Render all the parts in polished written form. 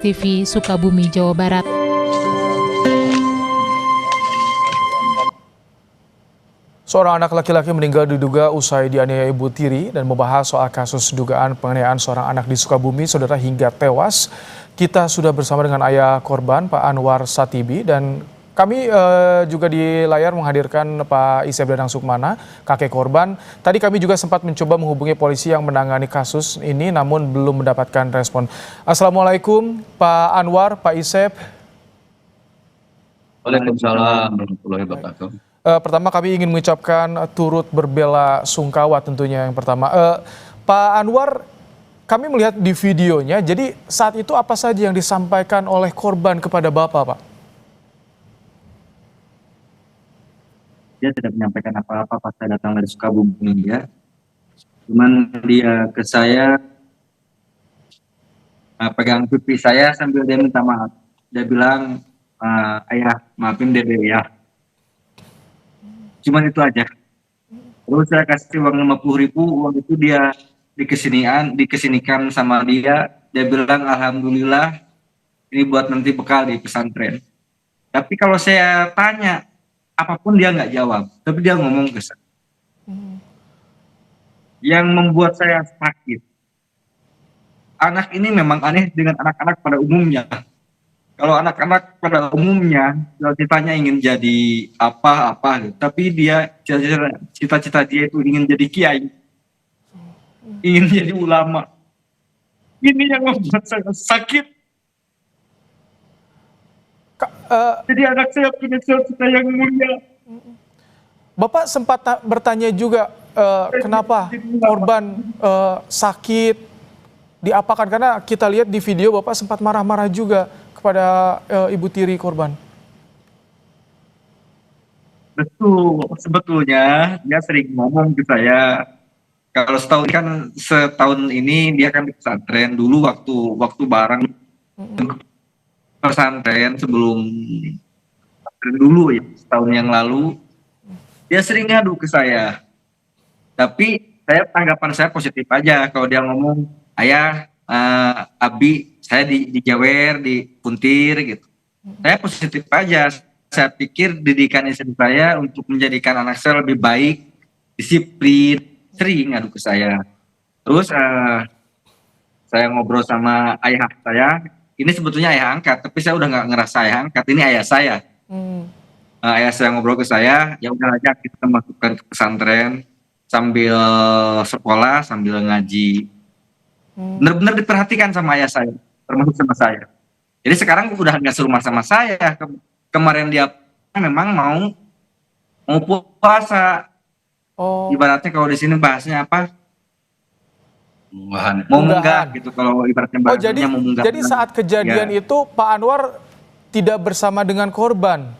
TV, Sukabumi, Jawa Barat. Seorang anak laki-laki meninggal diduga usai dianiaya ibu tiri, dan membahas soal kasus dugaan penganiayaan seorang anak di Sukabumi, saudara, hingga tewas. Kita sudah bersama dengan ayah korban, Pak Anwar Satibi, dan kami juga di layar menghadirkan Pak Isep Dadang Sukmana, kakek korban. Tadi kami juga sempat mencoba menghubungi polisi yang menangani kasus ini, namun belum mendapatkan respon. Assalamualaikum Pak Anwar, Pak Isep. Waalaikumsalam warahmatullahi wabarakatuh. Pertama kami ingin mengucapkan turut berbela sungkawa tentunya yang pertama. Pak Anwar, kami melihat di videonya, jadi saat itu apa saja yang disampaikan oleh korban kepada Bapak, Pak? Dia tidak menyampaikan apa-apa pas saya datang dari Sukabumi ya. Cuman dia ke saya pegang pipi saya sambil dia minta maaf. Dia bilang, ayah maafin dede ya. Cuman itu aja. Terus saya kasih uang 50.000, uang itu dia dikesinikan sama dia. Dia bilang alhamdulillah ini buat nanti bekal di pesantren. Tapi kalau saya tanya apapun dia nggak jawab. Tapi dia ngomong ke saya. Yang membuat saya sakit. Anak ini memang aneh dengan anak-anak pada umumnya. Kalau anak-anak pada umumnya cita-citanya ingin jadi apa-apa gitu. Tapi dia cita-cita dia itu ingin jadi kiai, ingin jadi ulama. Ini yang membuat saya sakit. Jadi anak saya punya cita-cita yang mulia. Bapak sempat bertanya juga kenapa korban sakit, diapakan, karena kita lihat di video Bapak sempat marah-marah juga kepada ibu tiri korban. Betul, sebetulnya dia sering ngomong ke saya. Kalau setahun ini dia kan di pesantren dulu, waktu bareng pesantren sebelum pesantren dulu ya, setahun yang lalu dia sering ngadu ke saya. Tapi tanggapan saya positif aja kalau dia ngomong, ayah, Abi, saya dijawer, dipuntir gitu. Saya positif aja. Saya pikir didikan istri saya untuk menjadikan anak saya lebih baik, disiplin, sering ngadu ke saya. Terus saya ngobrol sama ayah saya. Ini sebetulnya ayah angkat, tapi saya udah nggak ngerasa ayah angkat. Ini ayah saya. Ayah saya ngobrol ke saya, ya udah aja kita masukkan ke pesantren sambil sekolah, sambil ngaji. Benar-benar diperhatikan sama ayah saya, termasuk sama saya. Jadi sekarang udah nggak serumah sama saya. Kemarin dia memang mau puasa. Ibaratnya kalau di sini bahasnya apa? Mau munggah gitu, kalau ibaratnya bahasanya mau munggah. Jadi saat kejadian itu Pak Anwar tidak bersama dengan korban?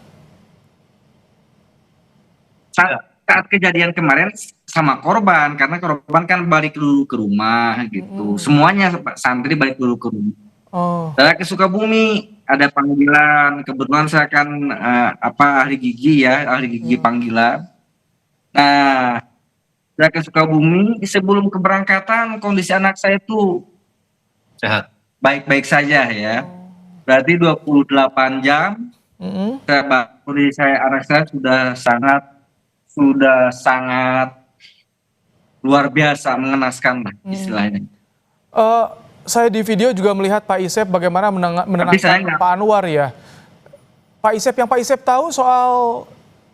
Saat kejadian kemarin sama korban, karena korban kan balik dulu ke rumah gitu. Semuanya santri balik dulu ke rumah. Saya ke Sukabumi, ada panggilan. Kebetulan saya kan ahli gigi panggilan. Nah, saya ke Sukabumi, sebelum keberangkatan kondisi anak saya itu sehat, baik-baik saja ya. Berarti 28 jam kondisi anak saya sudah sangat luar biasa, mengenaskan lah istilahnya. Saya di video juga melihat Pak Isep bagaimana menenangkan Pak Anwar ya. Pak Isep, yang Pak Isep tahu soal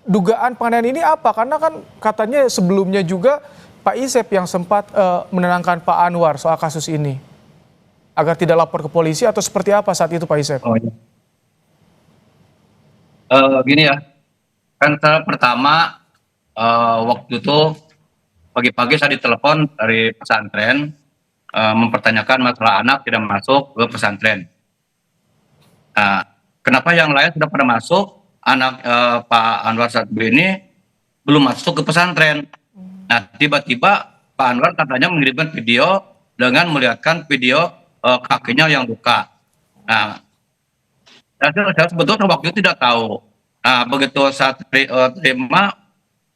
dugaan penganiayaan ini apa? Karena kan katanya sebelumnya juga Pak Isep yang sempat menenangkan Pak Anwar soal kasus ini, agar tidak lapor ke polisi, atau seperti apa saat itu Pak Isep? Gini ya, kan saya pertama waktu itu pagi-pagi saya ditelepon dari pesantren mempertanyakan masalah anak tidak masuk ke pesantren. Nah, kenapa yang lain sudah pada masuk, anak Pak Anwar Satibi ini belum masuk ke pesantren? Nah, tiba-tiba Pak Anwar katanya mengirimkan video dengan melihatkan video kakinya yang luka. Nah, saya sebetulnya waktu itu tidak tahu. Nah, begitu saya terima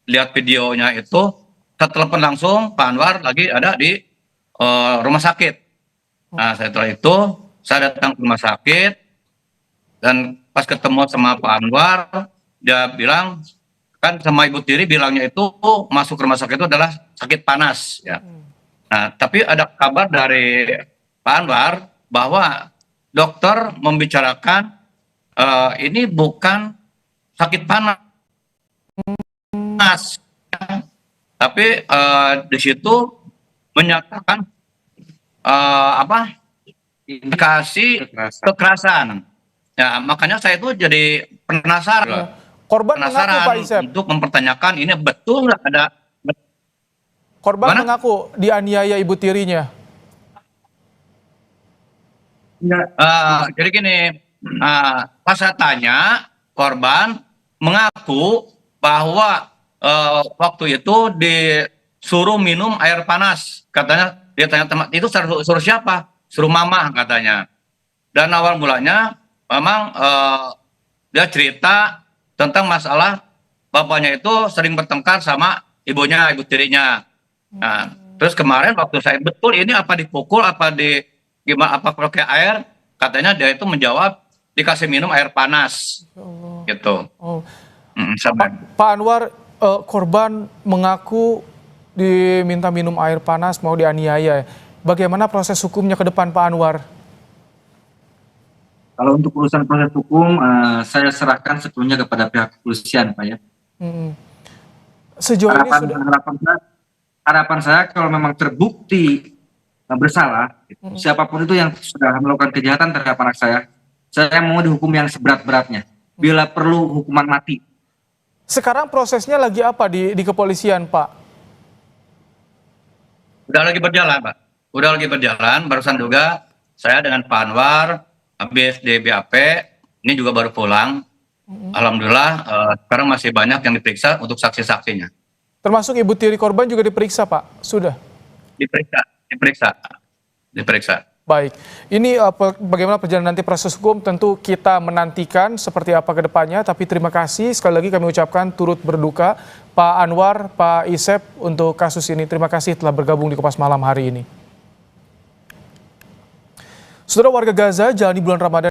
lihat videonya itu, saya telepon langsung Pak Anwar lagi ada di rumah sakit. Nah, setelah itu saya datang ke rumah sakit dan pas ketemu sama Pak Anwar, dia bilang kan sama Ibu Tiri bilangnya itu masuk rumah sakit itu adalah sakit panas ya. Nah, tapi ada kabar dari Pak Anwar bahwa dokter membicarakan ini bukan sakit panas, tapi di situ menyatakan indikasi kekerasan. Ya, makanya saya itu jadi penasaran. Korban mengaku, Pak Isep. Untuk mempertanyakan ini betul nggak ada. Korban Mana? mengaku dianiaya ibu tirinya. Jadi gini, pas saya tanya, korban mengaku bahwa waktu itu disuruh minum air panas. Katanya dia tanya teman itu suruh siapa? Suruh mama katanya. Dan awal mulanya memang dia cerita tentang masalah bapaknya itu sering bertengkar sama ibunya, ibu tirinya. Nah, terus kemarin waktu saya betul ini apa dipukul, apa gimana, apa pakai air? Katanya dia itu menjawab dikasih minum air panas, gitu. Oh. Sabar. Pak Anwar, korban mengaku diminta minum air panas, mau dianiaya. Bagaimana proses hukumnya ke depan, Pak Anwar? Kalau untuk urusan proses hukum, saya serahkan sepenuhnya kepada pihak kepolisian, Pak ya. Sejauh ini sudah... harapan saya kalau memang terbukti bersalah, siapapun itu yang sudah melakukan kejahatan terhadap anak saya mau dihukum yang seberat-beratnya. Bila perlu hukuman mati. Sekarang prosesnya lagi apa di kepolisian, Pak? Udah lagi berjalan, Pak. Udah lagi berjalan. Barusan juga saya dengan Pak Anwar, habis di BAP, ini juga baru pulang. Alhamdulillah, sekarang masih banyak yang diperiksa untuk saksi-saksinya. Termasuk ibu tiri korban juga diperiksa, Pak? Sudah? Diperiksa. Baik, ini bagaimana perjalanan nanti proses hukum tentu kita menantikan seperti apa ke depannya, tapi terima kasih sekali lagi kami ucapkan turut berduka Pak Anwar, Pak Isep untuk kasus ini. Terima kasih telah bergabung di Kompas Malam hari ini. Saudara, warga Gaza jalani bulan Ramadan